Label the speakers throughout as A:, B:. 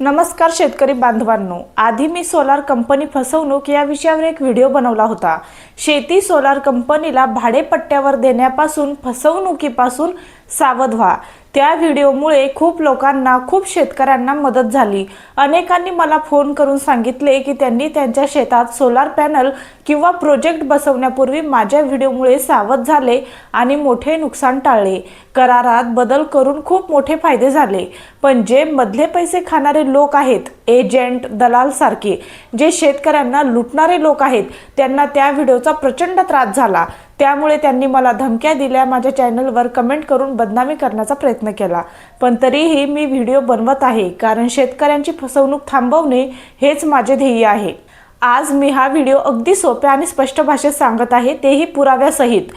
A: नमस्कार शेतकरी बांधवांनो, आधी मी सोलार कंपनी फसवणूक या विषयावर एक व्हिडिओ बनवला होता। शेती सोलार कंपनीला भाडेपट्ट्यावर देण्यापासून फसवणुकीपासून सावध व्हा। त्या व्हिडिओमुळे खूप लोकांना, खूप शेतकऱ्यांना मदत झाली। अनेकांनी मला फोन करून सांगितले की त्यांनी त्यांच्या शेतात सोलार पॅनल किंवा प्रोजेक्ट बसवण्यापूर्वी माझ्या व्हिडिओमुळे सावध झाले आणि मोठे नुकसान टाळले। करारात बदल करून खूप मोठे फायदे झाले। पण जे मधले पैसे खाणारे लोक आहेत, एजंट, दलाल सारखे जे शेतकऱ्यांना लुटणारे लोक आहेत, त्यांना त्या व्हिडिओचा प्रचंड त्रास झाला। त्यामुळे त्यांनी मला धमक्या दिल्या, माझ्या चॅनलवर कमेंट करून बदनामी करण्याचा प्रयत्न केला। पण तरीही मी व्हिडिओ बनवत आहे, कारण शेतकऱ्यांची फसवणूक थांबवणे हेच माझे ध्येय आहे। आज मी हा व्हिडिओ अगदी सोप्या आणि स्पष्ट भाषेत सांगत आहे, तेही पुराव्यासहित,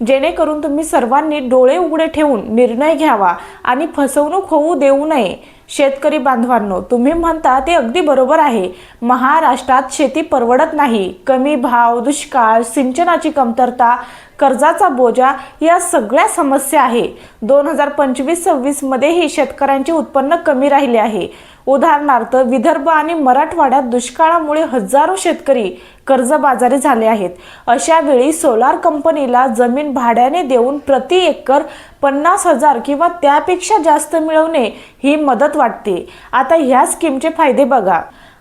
A: जेणेकरून तुम्ही सर्वांनी डोळे उघडे ठेवून निर्णय घ्यावा आणि फसवणूक होऊ देऊ नये। शेतकरी बांधवांनो, तुम्ही म्हणता ते अगदी बरोबर आहे। महाराष्ट्रात शेती परवडत नाही। कमी भाव, दुष्काळ, सिंचनाची कमतरता, कर्जाचा बोजा या सगळ्या समस्या आहे। 2025-26 मध्येही शेतकऱ्यांचे उत्पन्न कमी राहिले आहे। उदाहरणार्थ, विदर्भ आणि मराठवाड्यात दुष्काळामुळे हजारो शेतकरी कर्जबाजारी झाले आहेत। अशा वेळी सोलार कंपनीला जमीन भाड्याने देऊन प्रति एकर 50,000 किंवा त्यापेक्षा जास्त मिळवणे ही मदत वाटते। आता ह्या स्कीमचे फायदे बघा।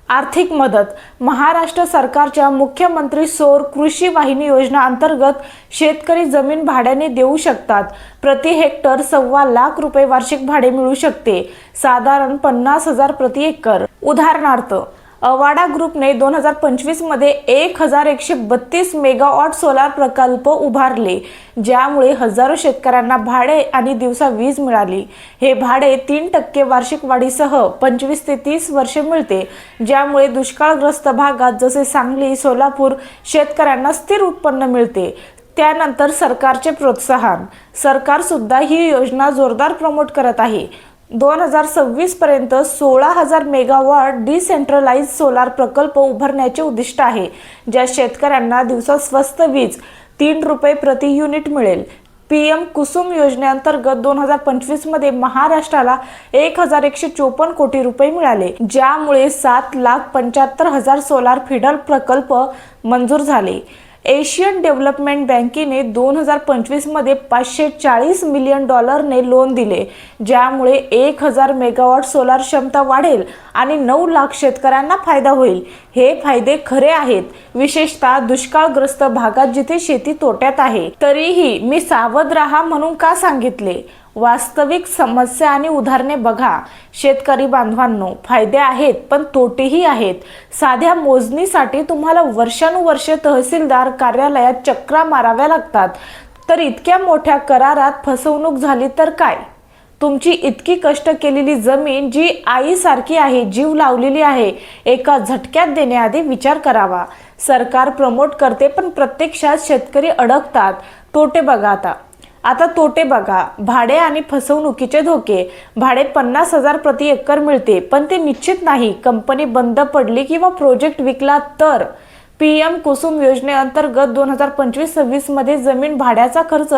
A: आर्थिक मदत। महाराष्ट्र सरकारच्या मुख्यमंत्री सौर कृषी वाहिनी योजना अंतर्गत शेतकरी जमीन भाड्याने देऊ शकतात। प्रति हेक्टर 1.25 लाख रुपये वार्षिक भाडे मिळू शकते, साधारण 50,000 प्रति एकर। उदाहरणार्थ, अवाडा ग्रुपने 2025 मध्ये 1132 मेगावॉट सोलार प्रकल्प उभारले, ज्यामुळे हजारो शेतकऱ्यांना भाडे आणि दिवसा वीज मिळाली। हे भाडे 3% वार्षिक वाढीसह 25 ते 30 वर्षे मिळते, ज्यामुळे दुष्काळग्रस्त भागात जसे सांगली, सोलापूर शेतकऱ्यांना स्थिर उत्पन्न मिळते। त्यानंतर सरकारचे प्रोत्साहन। सरकार सुद्धा ही योजना जोरदार प्रमोट करत आहे। 2026 पर्यंत 16,000 मेगावॉट डिसेंट्रलाइज सोलार प्रकल्प उभारण्याचे उद्दिष्ट आहे, ज्या शेतकऱ्यांना दिवसा स्वस्त वीज 3 रुपये प्रति युनिट मिळेल। PM कुसुम योजनेअंतर्गत 2025 मध्ये महाराष्ट्राला 1,154 कोटी रुपये मिळाले, ज्यामुळे 7,75,000 सोलार फीडर प्रकल्प मंजूर झाले। एशियन डेव्हलपमेंट बँकेने 2025 मध्ये $540 मिलियन लोन दिले, ज्यामुळे 1,000 मेगावॉट सोलार क्षमता वाढेल आणि 9 लाख शेतकऱ्यांना फायदा होईल। हे फायदे खरे आहेत, विशेषतः दुष्काळग्रस्त भागात जिथे शेती तोट्यात आहे। तरीही मी सावध राहा म्हणून का सांगितले? वास्तविक समस्या आणि उदाहरणे बघा। शेतकरी बांधवांनो, फायदे आहेत पण तोटेही आहेत। साध्या मोजणीसाठी तुम्हाला वर्षानुवर्षे तहसीलदार कार्यालयात चक्रा माराव्या लागतात, तर इतक्या मोठ्या करारात फसवणूक झाली तर काय? तुमची इतकी कष्ट केलेली जमीन, जी आईसारखी आहे, जीव लावलेली आहे, एका झटक्यात देण्याआधी विचार करावा। सरकार प्रमोट करते पण प्रत्यक्षात शेतकरी अडकतात। तोटे बघा। आता तोटे बघा। भाडे आणि फसवणुकीचे धोके। भाडे 50,000 प्रति एकर मिळते, पण ते निश्चित नाही। कंपनी बंद पडली किंवा प्रोजेक्ट विकला तर। PM कुसुम योजनेअंतर्गत 2025-26 मध्ये जमीन भाड्याचा खर्च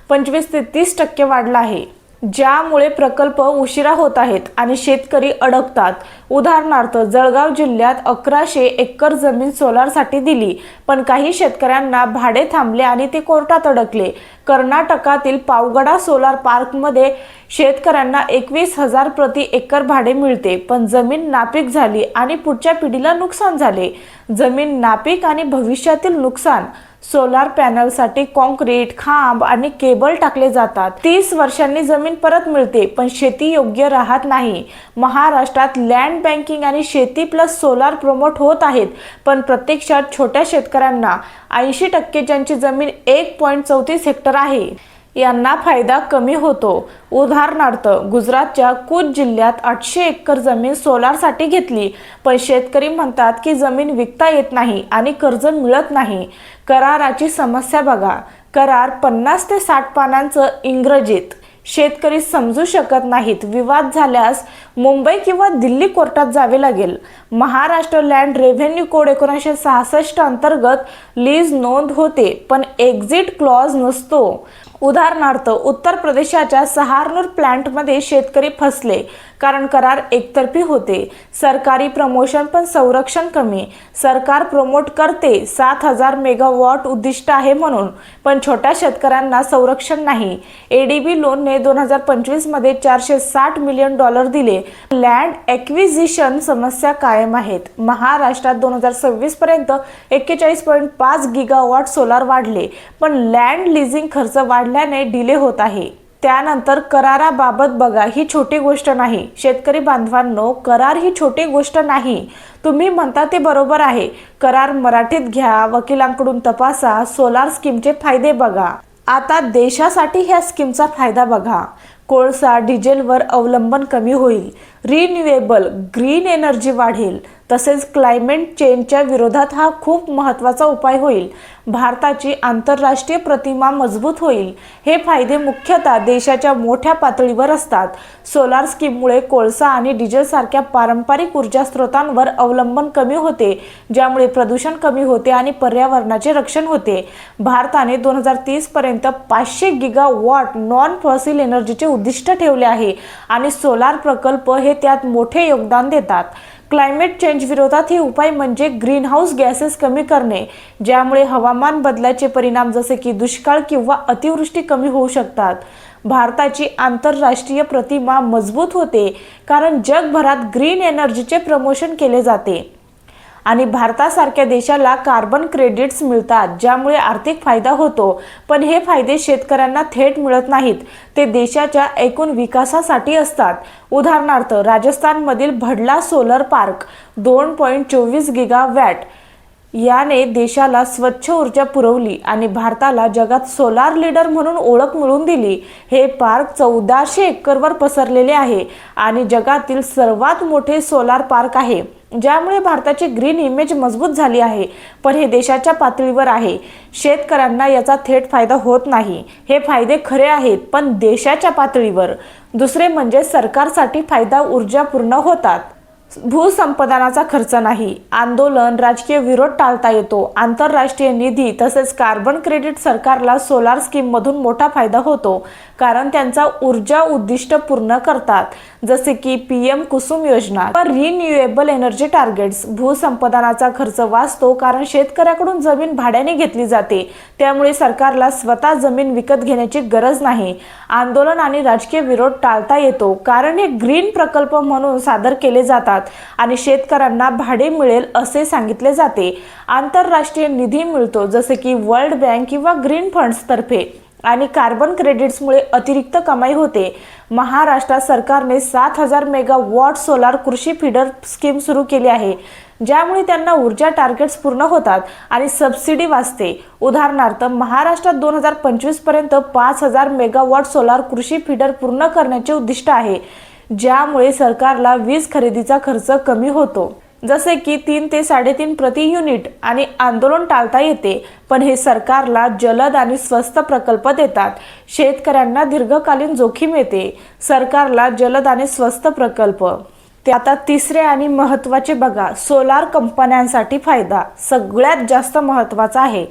A: 25 ते 30% वाढला आहे, ज्यामुळे प्रकल्प उशिरा होत आहेत आणि शेतकरी अडकतात। उदाहरणार्थ, जळगाव जिल्ह्यात 1100 एकर जमीन सोलारसाठी दिली, पण काही शेतकऱ्यांना भाडे थांबले आणि ते कोर्टात अडकले। कर्नाटकातील पावगडा सोलार पार्कमध्ये शेतकऱ्यांना 21,000 प्रति एकर भाडे मिळते, पण जमीन नापीक झाली आणि पुढच्या पिढीला नुकसान झाले। जमीन नापीक आणि भविष्यातील नुकसान। सोलार पॅनलसाठी कॉन्क्रीट, खांब आणि केबल टाकले जातात। 30 वर्षांनी जमीन परत मिळते, पण शेती योग्य राहत नाही। महाराष्ट्रात लँड बँकिंग आणि शेती प्लस सोलार प्रमोट होत आहेत, पण प्रत्यक्षात छोट्या शेतकऱ्यांना 80% ज्यांची जमीन 1.34 हेक्टर आहे, यांना फायदा कमी होतो। उदाहरणार्थ, गुजरातच्या कूच जिल्ह्यात 800 एकर जमीन सोलारसाठी घेतली, पण शेतकरी म्हणतात की जमीन विकता येत नाही आणि कर्ज मिळत नाही। कराराची समस्या बघा। करार 50 ते 60 पानांचं इंग्रजीत। शेतकरी समजू शकत नाहीत। विवाद झाल्यास मुंबई किंवा दिल्ली कोर्टात जावे लागेल। महाराष्ट्र लँड रेव्हेन्यू कोड 1966 अंतर्गत लीज नोंद होते, पण एक्झिट क्लॉज नसतो। उदाहरणार्थ उत्तर प्रदेशाच्या सहारनूर प्लांटमध्ये शेतकरी फसले कारण करार एकतर्फी होते. सरकारी प्रमोशन पण संरक्षण कमी. सरकार प्रमोट करते 7,000 मेगावॉट उद्दिष्ट आहे म्हणून, पण छोट्या शेतकऱ्यांना संरक्षण नाही. एडीबी लोनने 2025 मध्ये $460 मिलियन दिले. लँड ॲक्विजिशन समस्या कायम आहेत. महाराष्ट्रात 2026 पर्यंत 41.5 गिगावॉट सोलार वाढले, पण लँड लिझिंग खर्च वाढल्याने डिले होत आहे. त्यानंतर कराराबाबत बघा, ही छोटी गोष्ट नाही. शेतकरी बांधवांनो, करार ही छोटी गोष्ट नाही. तुम्ही म्हणता ते बरोबर आहे. करार मराठीत घ्या, वकिलांकडून तपासा, सोलार स्कीमचे फायदे बघा. आता देशासाठी ह्या स्कीमचा फायदा बघा. कोळसा डिझेलवर अवलंबन कमी होईल. रिन्युएबल ग्रीन एनर्जी वाढेल. तसेच क्लायमेट चेंजच्या विरोधात हा खूप महत्त्वाचा उपाय होईल. भारताची आंतरराष्ट्रीय प्रतिमा मजबूत होईल. हे फायदे मुख्यतः देशाच्या मोठ्या पातळीवर असतात. सोलार स्कीममुळे कोळसा आणि डिझेलसारख्या पारंपरिक ऊर्जा स्रोतांवर अवलंबन कमी होते, ज्यामुळे प्रदूषण कमी होते आणि पर्यावरणाचे रक्षण होते. भारताने 2030 पर्यंत 500 गिगावॉट नॉन फॉसिल एनर्जीचे उद्दिष्ट ठेवले आहे आणि सोलार प्रकल्प हे त्यात मोठे योगदान देतात. क्लायमेट चेंज विरोधात हे उपाय म्हणजे ग्रीनहाऊस गॅसेस कमी करणे, ज्यामुळे हवामान बदलाचे परिणाम जसे की दुष्काळ किंवा अतिवृष्टी कमी होऊ शकतात. भारताची आंतरराष्ट्रीय प्रतिमा मजबूत होते कारण जगभरात ग्रीन एनर्जीचे प्रमोशन केले जाते आणि भारतासारख्या देशाला कार्बन क्रेडिट्स मिळतात, ज्यामुळे आर्थिक फायदा होतो. पण हे फायदे शेतकऱ्यांना थेट मिळत नाहीत. ते देशाच्या एकूण विकासासाठी असतात. उदाहरणार्थ राजस्थानमधील भडला सोलर पार्क 2.24 गिगावॅट याने देशाला स्वच्छ ऊर्जा पुरवली आणि भारताला जगात सोलार लीडर म्हणून ओळख मिळवून दिली. हे पार्क 1400 एकरवर पसरलेले आहे आणि जगातील सर्वात मोठे सोलार पार्क आहे, ज्यामुळे भारताची ग्रीन इमेज मजबूत झाली आहे. पण हे देशाच्या पातळीवर आहे. शेतकऱ्यांना याचा थेट फायदा होत नाही. हे फायदे खरे आहेत, पण देशाच्या पातळीवर. दुसरे म्हणजे सरकारसाठी फायदा ऊर्जा पूर्ण होतात. भूसंपादनाचा खर्च नाही. आंदोलन, राजकीय विरोध टाळता येतो. आंतरराष्ट्रीय निधी तसेच कार्बन क्रेडिट सरकारला सोलार स्कीममधून मोठा फायदा होतो, कारण त्यांचा ऊर्जा उद्दिष्ट पूर्ण करतात, जसे की PM कुसुम योजना. Renewable energy targets. भूसंपादनाचा खर्च वाचतो कारण शेतकऱ्याकडून जमीन भाड्याने घेतली जाते, त्यामुळे सरकारला स्वतः जमीन विकत घेण्याची गरज नाही. आंदोलन आणि राजकीय विरोध टाळता येतो कारण हे ग्रीन प्रकल्प म्हणून सादर केले जातात आणि शेतकऱ्यांना भाडे मिळेल असे सांगितले जाते. आंतरराष्ट्रीय निधी मिळतो, जसे की वर्ल्ड बँक किंवा ग्रीन फंड्स तर्फे, आणि कार्बन क्रेडिट्समुळे अतिरिक्त कमाई होते. महाराष्ट्र सरकारने 7,000 मेगावॉट सोलार कृषी फीडर स्कीम सुरू केली आहे, ज्यामुळे त्यांना ऊर्जा टार्गेट्स पूर्ण होतात आणि सबसिडी वाचते. उदाहरणार्थ महाराष्ट्रात 2025 पर्यंत 5,000 मेगावॉट सोलार कृषी फीडर पूर्ण करण्याचे उद्दिष्ट आहे, ज्यामुळे सरकारला वीज खरेदीचा खर्च कमी होतो, जसे की 3 ते 3.5 प्रति युनिट, आणि आंदोलन टाळता येते. पण हे सरकारला जलद आणि स्वस्त प्रकल्प देतात. शेतकऱ्यांना दीर्घकालीन जोखीम येते. सरकारला जलद आणि स्वस्त प्रकल्प. ते आता तिसरे आणि महत्त्वाचे बघा, सोलार कंपन्यांसाठी फायदा सगळ्यात जास्त महत्त्वाचा आहे.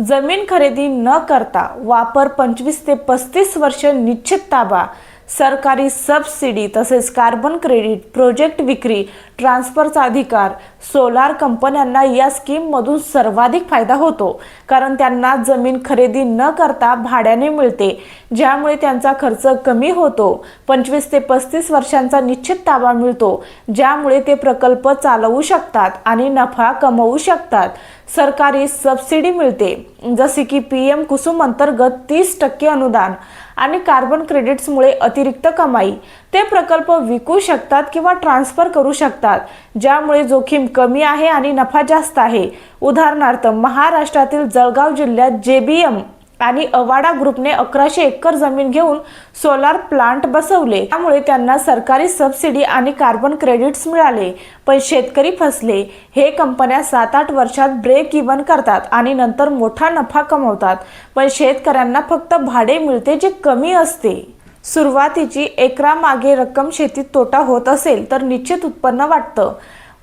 A: जमीन खरेदी न करता वापर 25 ते 35 वर्ष निश्चित ताबा, सरकारी सबसिडी तसेच कार्बन क्रेडिट, प्रोजेक्ट विक्री, ट्रान्सफरचा अधिकार. सोलार कंपन्यांना या स्कीममधून सर्वाधिक फायदा होतो कारण त्यांना जमीन खरेदी न करता भाड्याने मिळते, ज्यामुळे त्यांचा खर्च कमी होतो. 25 ते 35 वर्षांचा निश्चित ताबा मिळतो, ज्यामुळे ते प्रकल्प चालवू शकतात आणि नफा कमवू शकतात. सरकारी सबसिडी मिळते, जसे की PM कुसुम अंतर्गत 30% अनुदान, आणि कार्बन क्रेडिट्समुळे अतिरिक्त कमाई. ते प्रकल्प विकू शकतात किंवा ट्रान्सफर करू शकतात, ज्यामुळे जोखीम कमी आहे आणि नफा जास्त आहे. उदाहरणार्थ महाराष्ट्रातील जळगाव जिल्ह्यात JBM आणि अवाडा ग्रुपने 1100 एकर जमीन घेऊन सोलार प्लांट बसवले, त्यामुळे त्यांना सरकारी सबसिडी आणि कार्बन क्रेडिट्स मिळाले. पण शेतकरी फसले. हे कंपन्या 7-8 वर्षात ब्रेक इव्हन करतात आणि नंतर मोठा नफा कमवतात, पण शेतकऱ्यांना फक्त भाडे मिळते, जे कमी असते. सुरुवातीची एकरामागे रक्कम शेतीत तोटा होत असेल तर निश्चित उत्पन्न वाटतं.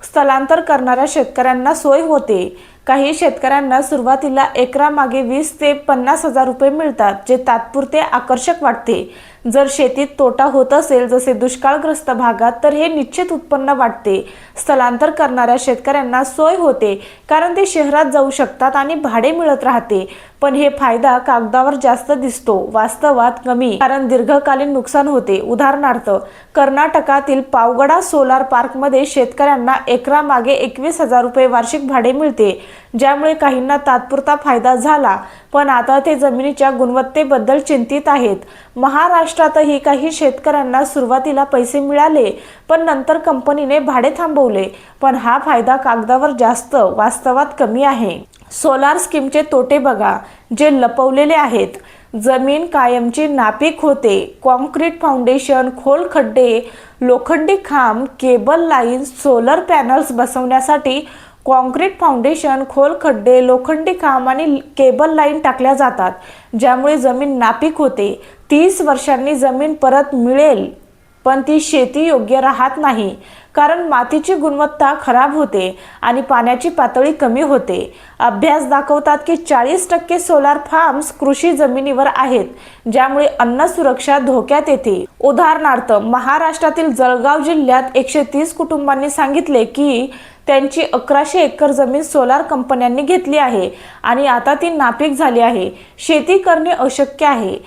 A: स्थलांतर करणाऱ्या शेतकऱ्यांना सोय होते। काही शेतकऱ्यांना सुरुवातीला एकरामागे 20 ते 50 हजार रुपये मिळतात, जे तात्पुरते आकर्षक वाटते। जर शेतीत तोटा होत असेल, जसे दुष्काळग्रस्त भागात, तर हे निश्चित उत्पन्न वाटते। स्थलांतर करणाऱ्या शेतकऱ्यांना सोय होते, कारण ते शहरात जाऊ शकतात आणि भाडे मिळत राहते। पण हे फायदा कागदावर जास्त दिसतो, वास्तवात कमी, कारण दीर्घकालीन नुकसान होते। उदाहरणार्थ, कर्नाटकातील पावगडा सोलार पार्कमध्ये शेतकऱ्यांना एकरामागे 21 हजार रुपये वार्षिक भाडे मिळते, ज्यामुळे काहींना तात्पुरता फायदा झाला, पण आता ते जमिनीच्या गुणवत्तेबद्दल चिंतित आहेत। महाराष्ट्रातही काही शेतकऱ्यांना सुरुवातीला पैसे मिळाले, पण नंतर कंपनीने भाडे थांबवले। पण हा फायदा कागदावर जास्त, वास्तवात कमी आहे। सोलार स्कीमचे तोटे बघा, जे लपवलेले आहेत। जमीन कायमची नापीक होते। कॉन्क्रीट फाउंडेशन, खोल खड्डे, लोखंडी खांब, केबल लाईन, सोलर पॅनल्स बसवण्यासाठी कॉन्क्रीट फाउंडेशन, खोल खड्डे, लोखंडी खांब आणि केबल लाईन टाकल्या जातात, ज्यामुळे जमीन नापीक होते। 30 वर्षांनी जमीन परत मिळेल, पण ती शेती योग्य राहत नाही, कारण मातीची गुणवत्ता खराब होते आणि पाण्याची पातळी कमी होते। अभ्यास दाखवतात की 40% सोलार फार्म्स कृषी जमिनीवर आहेत, ज्यामुळे अन्न सुरक्षा धोक्यात येते। उदाहरणार्थ, महाराष्ट्रातील जळगाव जिल्ह्यात 130 कुटुंबांनी सांगितले की त्यांची 1100 एकर जमीन सोलार कंपन्यांनी घेतली आहे आणि आता ती नापीक झाली आहे। शेती करणे अशक्य आहे।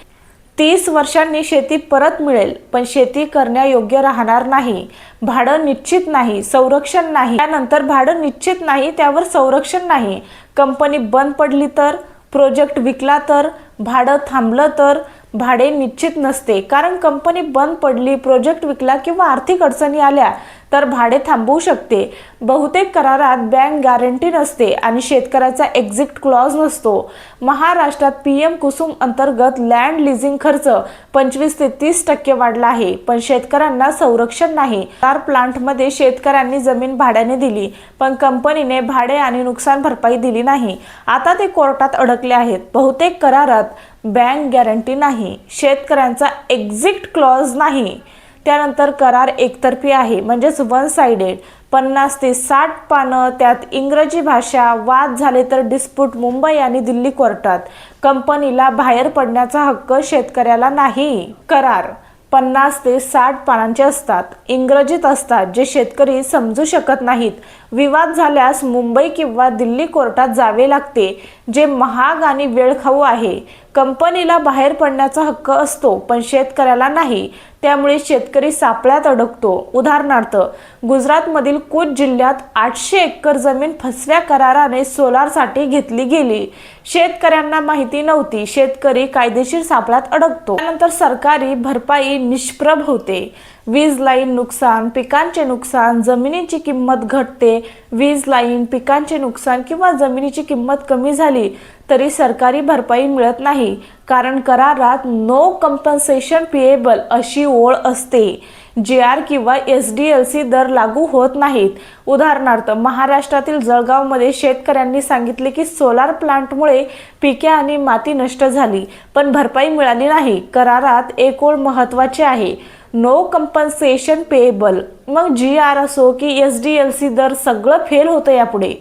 A: 30 वर्षांनी शेती परत मिळेल, पण शेती करण्यायोग्य राहणार नाही। भाडं निश्चित नाही, संरक्षण नाही। त्यानंतर भाडं निश्चित नाही, त्यावर संरक्षण नाही। कंपनी बंद पडली तर, प्रोजेक्ट विकला तर, भाडं थांबलं तर, भाडे निश्चित नसते, कारण कंपनी बंद पडली, प्रोजेक्ट विकला किंवा आर्थिक अडचणी आल्या तर भाडे थांबवू शकते। बहुतेक करारात बँक गॅरंटी नसते आणि शेतकऱ्याचा एक्झिट क्लॉज नसतो। महाराष्ट्रात PM कुसुम अंतर्गत लँड लिझिंग खर्च 25 ते 30% वाढला आहे, पण शेतकऱ्यांना संरक्षण नाही। सोलार प्लांटमध्ये शेतकऱ्यांनी जमीन भाड्याने दिली, पण कंपनीने भाडे आणि नुकसान भरपाई दिली नाही। आता ते कोर्टात अडकले आहेत। बहुतेक करारात बँक गॅरंटी नाही, शेतकऱ्यांचा एक्झिट क्लॉज नाही। त्यानंतर करार एकतर्फी आहे, म्हणजेच वन साइडेड। 50 ते 60 पानं, त्यात इंग्रजी भाषा। वाद झाले तर डिस्प्यूट मुंबई आणि दिल्ली कोर्टात। कंपनीला बाहेर पडण्याचा हक्क शेतकऱ्याला नाही। करार 50 ते 60 पानांचे असतात, इंग्रजीत असतात, जे शेतकरी समजू शकत नाहीत। विवाद झाल्यास मुंबई किंवा दिल्ली कोर्टात जावे लागते, जे महाग आणि वेळखाऊ आहे। कंपनीला बाहेर पडण्याचा हक्क असतो, पण शेतकऱ्याला नाही, त्यामुळे शेतकरी सापळ्यात अडकतो। उदाहरणार्थ, गुजरातमधील कूच जिल्ह्यात 800 एकर जमीन फसव्या कराराने सोलारसाठी घेतली गेली। शेतकऱ्यांना माहिती नव्हती, शेतकरी कायदेशीर सापळ्यात अडकतो। त्यानंतर सरकारी भरपाई निष्प्रभ होते। वीज लाईन नुकसान, पिकांचे नुकसान, जमिनीची किंमत घटते। वीज लाईन, पिकांचे नुकसान किंवा जमिनीची किंमत कमी झाली तरी सरकारी भरपाई मिळत नाही, कारण करारात नो कंपन्सेशन पेएबल अशी ओळ असते। JR किंवा SDLC दर लागू होत नाहीत। उदाहरणार्थ, महाराष्ट्रातील जळगावमध्ये शेतकऱ्यांनी सांगितले की सोलार प्लांटमुळे पिके आणि माती नष्ट झाली, पण भरपाई मिळाली नाही। करारात एक ओळ महत्त्वाची आहे, नो कंपन्सेशन पेएबल। मग JR असो की SDLC दर सगळं फेल होतं यापुढे।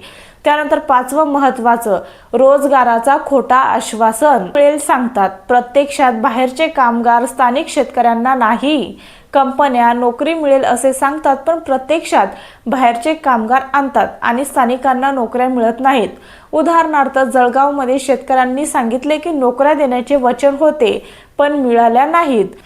A: त्यानंतर 5वं महत्त्वाचं, रोजगाराचा खोटा आश्वासन मिळेल सांगतात, प्रत्यक्षात बाहेरचे कामगार स्थानिक शेतकऱ्यांना नाही। कंपन्या नोकरी मिळेल असे सांगतात, पण प्रत्यक्षात बाहेरचे कामगार आणतात आणि स्थानिकांना नोकऱ्या मिळत नाहीत। उदाहरणार्थ, जळगावमध्ये शेतकऱ्यांनी सांगितले की नोकऱ्या देण्याचे वचन होते, पण मिळाल्या नाहीत।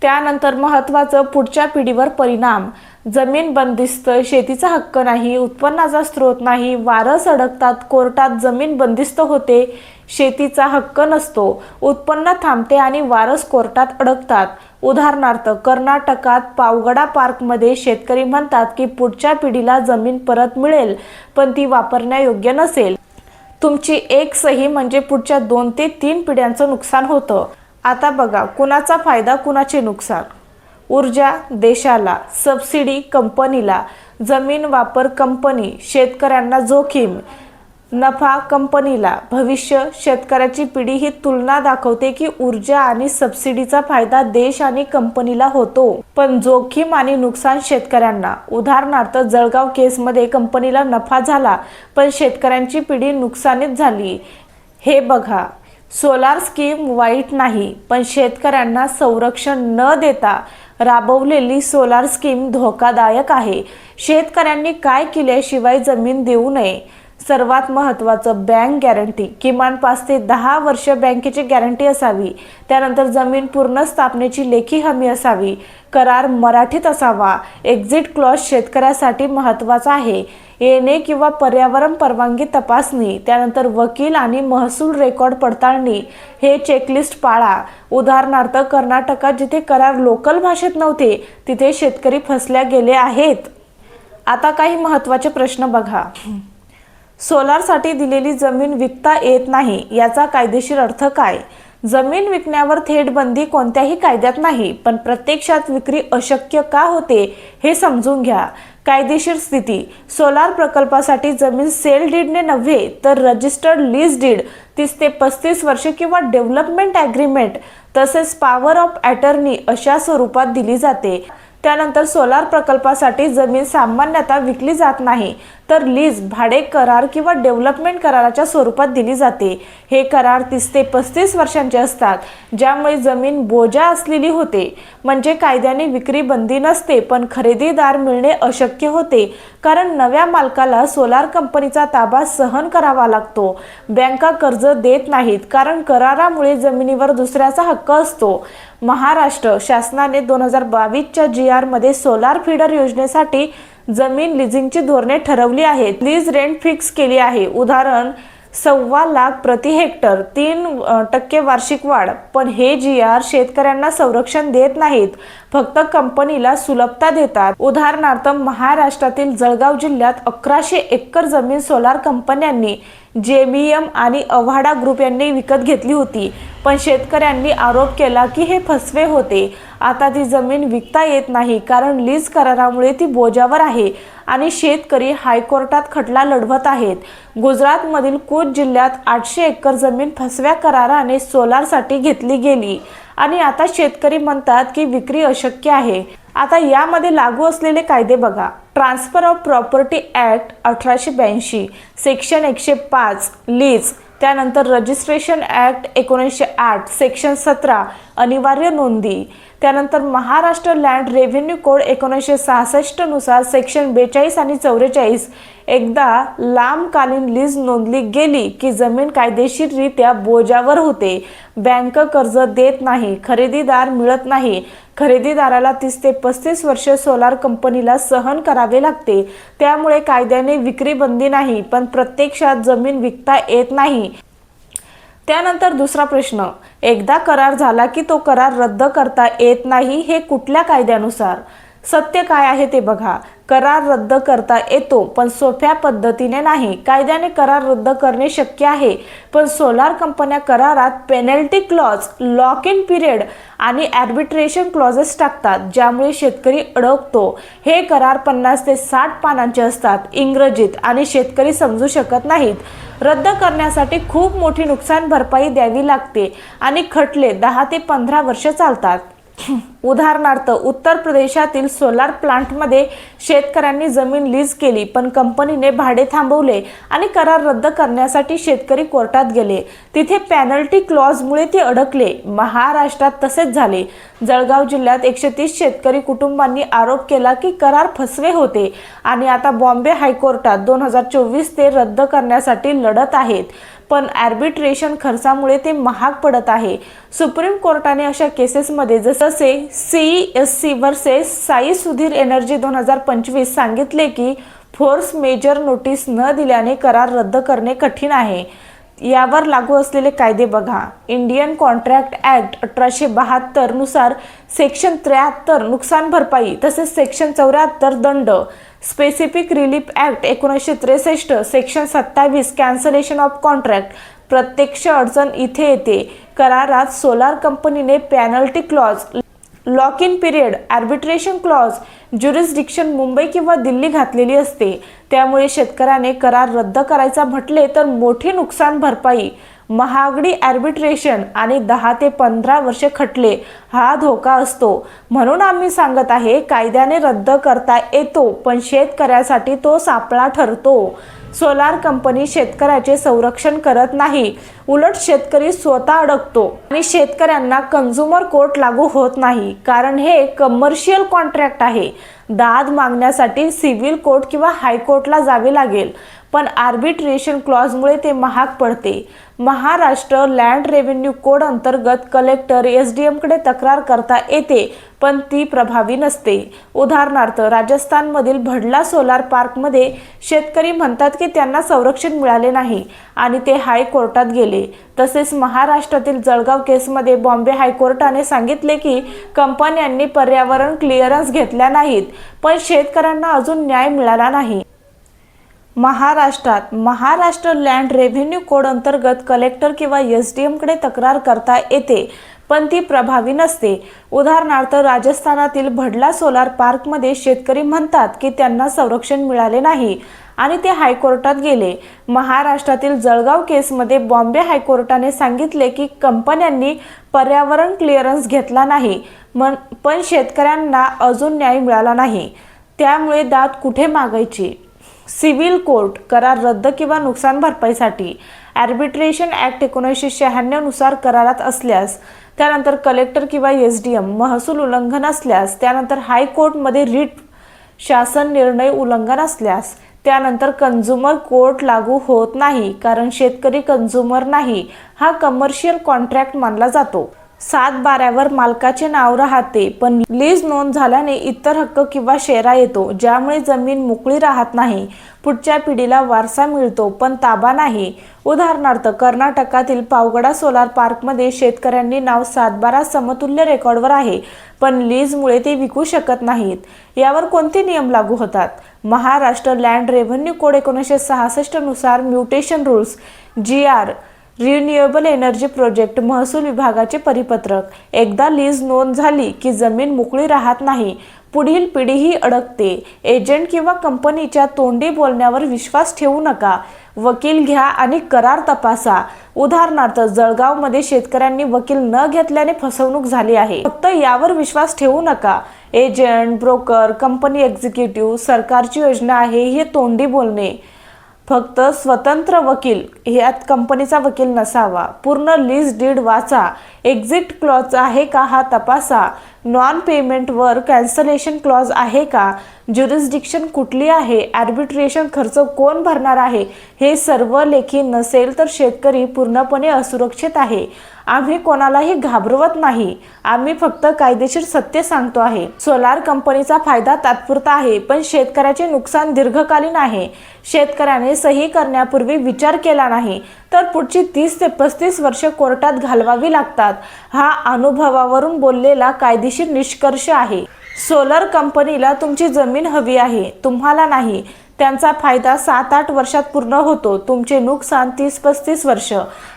A: त्यानंतर महत्त्वाचं, पुढच्या पिढीवर परिणाम। जमीन बंदिस्त, शेतीचा हक्क नाही, उत्पन्नाचा स्रोत नाही, वारस अडकतात, कोर्टात जमीन बंदिस्त होते, शेतीचा हक्क नसतो, उत्पन्न थांबते आणि वारस कोर्टात अडकतात। उदाहरणार्थ, कर्नाटकात पावगडा पार्कमध्ये शेतकरी म्हणतात की पुढच्या पिढीला जमीन परत मिळेल, पण ती वापरण्यायोग्य नसेल। तुमची एक सही म्हणजे पुढच्या 2 ते 3 पिढ्यांचं नुकसान होतं। आता बघा, कुणाचा फायदा, कुणाचे नुकसान। ऊर्जा देशाला, सबसिडी कंपनीला, जमीन वापर कंपनी, शेतकऱ्यांना जोखीम। नफा कंपनीला, भविष्य शेतकऱ्याची पिढी ही तुलना दाखवते की ऊर्जा आणि सबसिडीचा फायदा देश आणि कंपनीला होतो, पण जोखीम आणि नुकसान शेतकऱ्यांना. उदाहरणार्थ, जळगाव केसमध्ये कंपनीला नफा झाला पण शेतकऱ्यांची पिढी नुकसानीत झाली. हे बघा, सोलार स्कीम वाईट नाही, पण शेतकऱ्यांना संरक्षण न देता राबवलेली सोलार स्कीम धोकादायक आहे. शेतकऱ्यांनी काय केल्याशिवाय जमीन देऊ नये. सर्वात महत्त्वाचं, बँक गॅरंटी. किमान 5 ते 10 वर्ष बँकेची गॅरंटी असावी. त्यानंतर जमीन पूर्ण स्थापनेची लेखी हमी असावी. करार मराठीत असावा. एक्झिट क्लॉज शेतकऱ्यासाठी महत्त्वाचा आहे. येणे किंवा पर्यावरण परवानगी तपासणी, त्यानंतर वकील आणि महसूल रेकॉर्ड पडताळणी, हे चेकलिस्ट पाळा. उदाहरणार्थ, कर्नाटकात जिथे करार लोकल भाषेत नव्हते तिथे शेतकरी फसल्या गेले आहेत. आता काही महत्त्वाचे प्रश्न बघा. सोलारसाठी दिलेली जमीन विकता येत नाही, याचा कायदेशीर अर्थ काय? जमीन विकण्यावर थेट बंदी कोणत्याही कायद्यात नाही, पण प्रत्यक्षात विक्री अशक्य का होते हे समजून घ्या. कायदेशीर स्थिती: सोलार प्रकल्पासाठी जमीन सेल डीडने नव्हे तर रजिस्टर्ड लीज डीड 30 ते 35 वर्ष किंवा डेव्हलपमेंट ॲग्रीमेंट तसेच पॉवर ऑफ अटर्नी अशा स्वरूपात दिली जाते. त्यानंतर सोलार प्रकल्पासाठी जमीन सामान्यतः विकली जात नाही तर लीज, भाडे करार किंवा डेव्हलपमेंट कराराच्या स्वरूपात दिली जाते. हे करार 30 ते 35 वर्षांचे असतात, ज्यामुळे जमीन बोजा असलेली होते. म्हणजे कायद्याने विक्री बंदी नसते, पण खरेदीदार मिळणे अशक्य होते, कारण नव्या मालकाला सोलार कंपनीचा ताबा सहन करावा लागतो. बँका कर्ज देत नाहीत कारण करारामुळे जमिनीवर दुसऱ्याचा हक्क असतो. महाराष्ट्र शासनाने 2022च्या GR मध्ये सोलार फीडर योजनेसाठी जमीन लिझिंगची धोरणे ठरवली आहेत. लीज रेंट फिक्स केली आहे. उदाहरण, 1.25 लाख प्रति हेक्टर, 3% वार्षिक वाढ. पण हे GR शेतकऱ्यांना संरक्षण देत नाहीत, फक्त कंपनीला सुलभता देतात. उदाहरणार्थ, महाराष्ट्रातील जळगाव जिल्ह्यात 1100 एकर जमीन सोलार कंपन्यांनी JBM आणि अव्हाडा ग्रुप यांनी विकत घेतली होती, पण शेतकऱ्यांनी आरोप केला की हे फसवे होते. आता ती जमीन विकता येत नाही कारण लीज करारामुळे ती बोजावर आहे आणि शेतकरी हायकोर्टात खटला लढवत आहेत. गुजरातमधील कूच जिल्ह्यात 800 एकर जमीन फसव्या कराराने सोलारसाठी घेतली गेली आणि आता शेतकरी म्हणतात की विक्री अशक्य आहे. आता यामध्ये लागू असलेले कायदे बघा. Transfer of property act 1882, section 105 lease. त्यानंतर रजिस्ट्रेशन ॲक्ट 1908 सेक्शन 17 अनिवार्य नोंदी. त्यानंतर महाराष्ट्र लँड रेव्हेन्यू कोड 1966 नुसार सेक्शन 42 आणि 44. एकदा लांबकालीन लीज नोंदली गेली की जमीन कायदेशीररित्या बोजावर होते. बँक कर्ज देत नाही, खरेदीदार मिळत नाही. खरेदीदाराला 30 ते 35 वर्ष सोलार कंपनीला सहन करावे लागते. त्यामुळे कायद्याने विक्री बंदी नाही, पण प्रत्यक्षात जमीन विकता येत नाही. त्यानंतर दुसरा प्रश्न, एकदा करार झाला की तो करार रद्द करता येत नाही, हे कुठल्या कायद्यानुसार? सत्य काय आहे ते बघा. करार रद्द करता येतो, पण सोप्या पद्धतीने नाही. कायद्याने करार रद्द करणे शक्य आहे, पण सोलार कंपन्या करारात penalty clause, lock in period आणि आर्बिट्रेशन क्लॉजेस टाकतात, ज्यामुळे शेतकरी अडकतो. हे करार 50 ते 60 पानांचे असतात इंग्रजीत आणि शेतकरी समजू शकत नाहीत. रद्द करण्यासाठी खूप मोठी नुकसान भरपाई द्यावी लागते आणि खटले 10 ते 15 वर्ष चालतात. उदाहरणार्थ, उत्तर प्रदेशातील सोलार प्लांटमध्ये शेतकऱ्यांनी जमीन लीज केली, पण कंपनीने भाडे थांबवले आणि करार रद्द करण्यासाठी शेतकरी कोर्टात गेले. तिथे पेनल्टी क्लॉजमुळे ते अडकले. महाराष्ट्रात तसेच झाले. जळगाव जिल्ह्यात 130 शेतकरी कुटुंबांनी आरोप केला की करार फसवे होते आणि आता बॉम्बे हायकोर्टात 2024 ते रद्द करण्यासाठी लढत आहेत, पण आर्बिट्रेशन खर्चामुळे ते महाग पडत आहे. सुप्रीम कोर्टाने अशा केसेसमध्ये जसे CESC versus Sai Sudhir energy 2025 सांगितले की फोर्स मेजर नोटीस न दिल्याने करार रद्द करणे कठीण आहे. यावर लागू असलेले कायदे बघा. इंडियन कॉन्ट्रॅक्ट ॲक्ट 1872 नुसार सेक्शन 73 नुकसान भरपाई तसेच सेक्शन 74 दंड. Specific relief act 1963 section 27 cancellation of contract. प्रत्यक्ष अडचण इथे येते. करारात सोलार कंपनीने penalty clause, lock in period, arbitration clause, jurisdiction Mumbai किंवा दिल्ली घातलेली असते. त्यामुळे शेतकऱ्याने करार रद्द करायचा म्हटले तर मोठी नुकसान भरपाई, महागडी आर्बिट्रेशन आणि 10 ते 15 वर्षे खटले हा धोका असतो. म्हणून आम्ही सांगत आहे, कायद्याने रद्द करता येतो पण शेतकऱ्यासाठी तो सापळा ठरतो. सोलार कंपनी शेतकऱ्याचे संरक्षण करत नाही, उलट शेतकरी स्वतः अडकतो आणि शेतकऱ्यांना कंझ्युमर कोर्ट लागू होत नाही, कारण हे कमर्शियल कॉन्ट्रॅक्ट आहे. दाद मागण्यासाठी सिव्हिल कोर्ट किंवा हायकोर्टला जावे लागेल, पण आर्बिट्रेशन क्लॉजमुळे ते महाग पडते. महाराष्ट्र लँड रेव्हेन्यू कोड अंतर्गत कलेक्टर SDM कडे तक्रार करता येते, पण ती प्रभावी नसते. उदाहरणार्थ, राजस्थानमधील भडला सोलार पार्कमध्ये शेतकरी म्हणतात की त्यांना संरक्षण मिळाले नाही आणि ते हायकोर्टात गेले. तसेच महाराष्ट्रातील जळगाव केसमध्ये बॉम्बे हायकोर्टाने सांगितले की कंपन्यांनी पर्यावरण क्लिअरन्स घेतल्या नाहीत, पण शेतकऱ्यांना अजून न्याय मिळाला नाही. महाराष्ट्र लँड रेव्हेन्यू कोड अंतर्गत कलेक्टर किंवा SDM कडे तक्रार करता येते, पण ती प्रभावी नसते. उदाहरणार्थ, राजस्थानातील भडला सोलार पार्कमध्ये शेतकरी म्हणतात की त्यांना संरक्षण मिळाले नाही आणि ते हायकोर्टात गेले. महाराष्ट्रातील जळगाव केसमध्ये बॉम्बे हायकोर्टाने सांगितले की कंपन्यांनी पर्यावरण क्लिअरन्स घेतला नाही, पण शेतकऱ्यांना अजून न्याय मिळाला नाही. त्यामुळे दाद कुठे मागायची? सिव्हिल कोर्ट, करार रद्द किंवा नुकसान भरपाईसाठी. आर्बिट्रेशन ॲक्ट 1996 नुसार करारात असल्यास, त्यानंतर कलेक्टर किंवा SDM, महसूल उल्लंघन असल्यास, त्यानंतर हायकोर्टमध्ये रिट शासन निर्णय उल्लंघन असल्यास, त्यानंतर कंझ्युमर कोर्ट लागू होत नाही, कारण शेतकरी कंझ्युमर नाही, हा कमर्शियल कॉन्ट्रॅक्ट मानला जातो. 7/12वर मालकाचे नाव राहते, पण लीज नोंद झाल्याने इतर हक्क किंवा शेरा येतो, ज्यामुळे जमीन मोकळी राहत नाही. पुढच्या पिढीला वारसा मिळतो पण ताबा नाही. उदाहरणार्थ, कर्नाटकातील पावगडा सोलार पार्कमध्ये शेतकऱ्यांनी नाव 7/12 समतुल्य रेकॉर्डवर आहे, पण लीजमुळे ते विकू शकत नाहीत. यावर कोणते नियम लागू होतात? महाराष्ट्र लँड रेव्हेन्यू कोड 1966 नुसार mutation rules, GR, renewable energy project, महसूल विभागाचे परिपत्रक. एकदा लीज नोंद झाली की जमीन मोकळी राहत नाही, पुढील पिढीही अडकते. एजंट किंवा कंपनीच्या तोंडी बोलण्यावर विश्वास ठेवू नका. वकील घ्या आणि करार तपासा. उदाहरणार्थ, जळगावमध्ये शेतकऱ्यांनी वकील न घेतल्याने फसवणूक झाली आहे. फक्त यावर विश्वास ठेवू नका. एजंट, ब्रोकर, कंपनी एक्झिक्युटिव्ह, सरकारची योजना आहे हे तोंडी बोलणे. फक्त स्वतंत्र वकील, यात कंपनीचा वकील नसावा. पूर्ण लीज डीड वाचा. एक्झिट क्लॉज आहे का हा तपासा. नॉन पेमेंटवर कॅन्सलेशन क्लॉज आहे का? ज्युरिस्डिक्शन कुठली आहे? आर्बिट्रेशन खर्च कोण भरणार आहे? हे सर्व लेखी नसेल तर शेतकरी पूर्णपणे असुरक्षित आहे. आम्ही कोणालाही घाबरवत नाही, आम्ही फक्त कायदेशीर सत्य सांगतो आहे. सोलार कंपनीचा फायदा तात्पुरता आहे, पण शेतकऱ्याचे नुकसान दीर्घकालीन आहे. शेतकऱ्याने सही करण्यापूर्वी विचार केला नाही तर पुढची 30 ते 35 वर्ष कोर्टात घालवावी लागतात. हा अनुभवावरून बोललेला कायदेशीर निष्कर्ष आहे. सोलर कंपनीला तुमची जमीन हवी आहे, तुम्हाला नाही. त्यांचा फायदा 7-8 वर्षात पूर्ण होतो, तुमचे नुकसान 30-35 वर्ष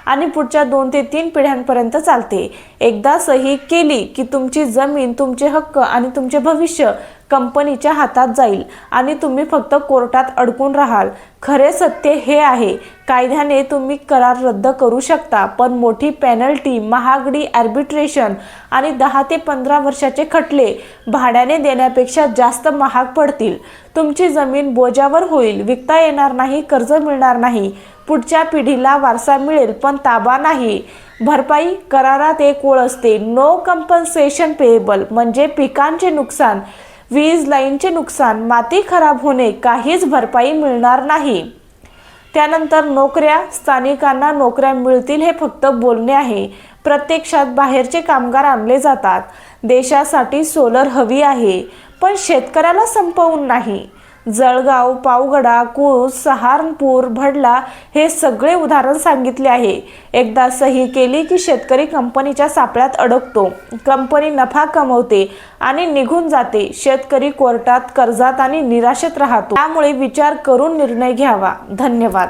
A: आणि पुढच्या 2 ते 3 पिढ्यांपर्यंत चालते. एकदा सही केली की तुमची जमीन, तुमचे हक्क आणि तुमचे भविष्य कंपनीच्या हातात जाईल आणि तुम्ही फक्त कोर्टात अडकून राहाल. खरे सत्य हे आहे, कायद्याने तुम्ही करार रद्द करू शकता, पण मोठी पेनल्टी, महागडी आर्बिट्रेशन आणि 10 ते 15 वर्षाचे खटले भाड्याने देण्यापेक्षा जास्त महाग पडतील. तुमची जमीन बोजावर होईल, विकता येणार नाही, कर्ज मिळणार नाही. पुढच्या पिढीला वारसा मिळेल पण ताबा नाही. भरपाई करारात एक ओळ असते, नो कंपन्सेशन पेएबल, म्हणजे पिकांचे नुकसान, वीज लाईनचे नुकसान, माती खराब होणे, काहीच भरपाई मिळणार नाही. त्यानंतर नोकऱ्या, स्थानिकांना नोकऱ्या मिळतील हे फक्त बोलणे आहे. प्रत्यक्षात बाहेरचे कामगार आणले जातात. देशासाठी सोलर हवी आहे, पण शेतकऱ्याला संपवून नाही. जळगाव, पावगडा, कुस, सहारनपूर, भडला हे सगळे उदाहरण सांगितले आहे. एकदा सही केली की शेतकरी कंपनीच्या सापळ्यात अडकतो. कंपनी नफा कमवते आणि निघून जाते. शेतकरी कोर्टात, कर्जात आणि निराशेत राहतो. त्यामुळे विचार करून निर्णय घ्यावा. धन्यवाद.